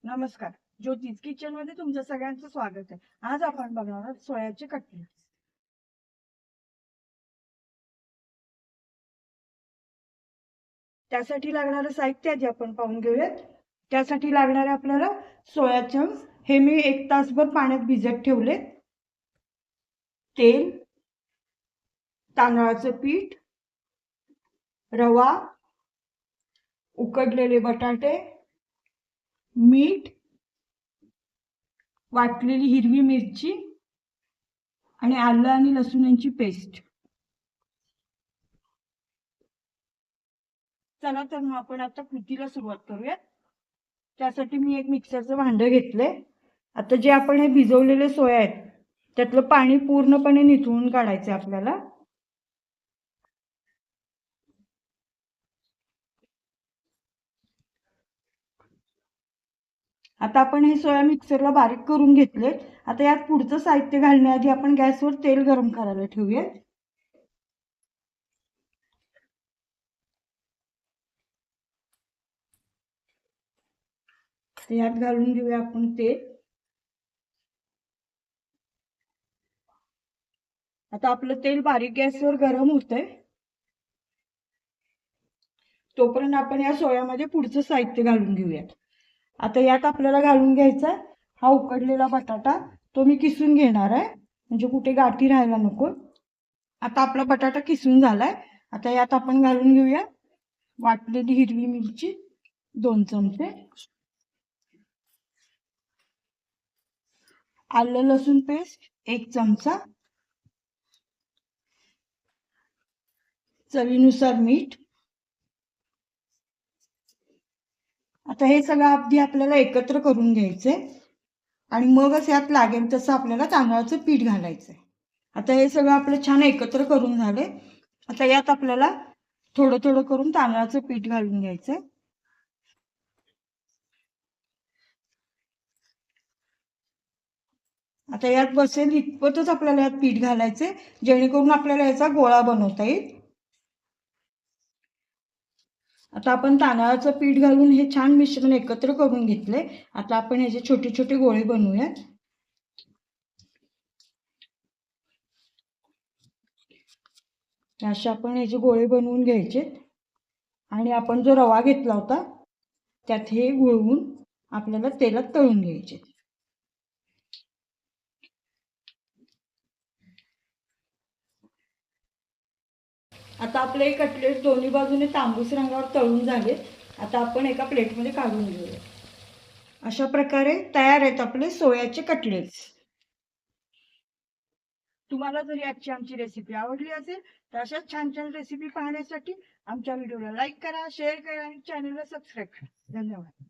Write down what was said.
नमस्कार. ज्योतिष किचन मध्ये तुमचं सगळ्यांचं स्वागत आहे. आज आपण बघणार आहोत सोयाचे कटलेट. त्यासाठी लागणारं साहित्य आधी आपण पाहून घेऊयात. त्यासाठी लागणारे आपल्याला सोया चंक्स हे मी 1 तासभर पाण्यात भिजत ठेवले. तेल, तांदळाचं पीठ, रवा, उकडलेले बटाटे, मीठ, वाटलेली हिरवी मिरची आणि आलं आणि लसूण यांची पेस्ट. चला तर मग आपण आता कृतीला सुरुवात करूया. त्यासाठी मी एक मिक्सरचं भांडं घेतले. आता जे आपण हे भिजवलेले सोया आहेत त्यातलं पाणी पूर्णपणे निथळून काढायचं आपल्याला. आता आपण हे सोया मिक्सरला बारीक करून घेतले. आता यात पुढचं साहित्य घालण्याआधी आपण गॅसवर तेल गरम करायला ठेवूया. यात घालून घेऊया आपण तेल. आता आपलं तेल बारीक गॅसवर गरम होतंय. तोपर्यंत आपण या सोयामध्ये पुढचं साहित्य घालून घेऊयात. आता यात आपल्याला घालून घ्यायचा हा उकडलेला बटाटा. तो मी किसून घेणार आहे म्हणजे कुठे गाठी राहायला नको. आता आपला बटाटा किसून झालाय. आता यात आपण घालून घेऊया वाटलेली हिरवी मिरची 2 चमचे, आलं लसूण पेस्ट 1 चमचा, चवीनुसार मीठ. आता हे सगळं अगदी आपल्याला एकत्र करून घ्यायचंय आणि मगच यात लागेल तसं आपल्याला तांदळाचं पीठ घालायचंय. आता हे सगळं आपलं छान एकत्र करून झाले. आता यात आपल्याला थोडं थोडं करून तांदळाचं पीठ घालून घ्यायचंय. आता यात बसेल इतपतच आपल्याला यात पीठ घालायचंय जेणेकरून आपल्याला याचा गोळा बनवता येईल. आता आपण तांदळाचं पीठ घालून हे छान मिश्रण एकत्र करून घेतले. आता आपण ह्याचे छोटे छोटे गोळे बनवूया. असे आपण ह्याचे गोळे बनवून घ्यायचे आणि आपण जो रवा घेतला होता त्यात हे गुळवून आपल्याला तेलात तळून घ्यायचे. आता आपले कटलेट दोन्ही बाजूने तांबूस रंगावर तळून झाले. आता आपण एका प्लेटमध्ये काढून घेऊया. अशा प्रकारे तयार आहेत आपले सोयाचे कटलेट्स. तुम्हाला जर आजची आमची रेसिपी आवडली असेल तर अशाच छान छान रेसिपी पाहण्यासाठी आमच्या व्हिडिओला लाईक करा, शेअर करा आणि चॅनलला सबस्क्राईब करा. धन्यवाद.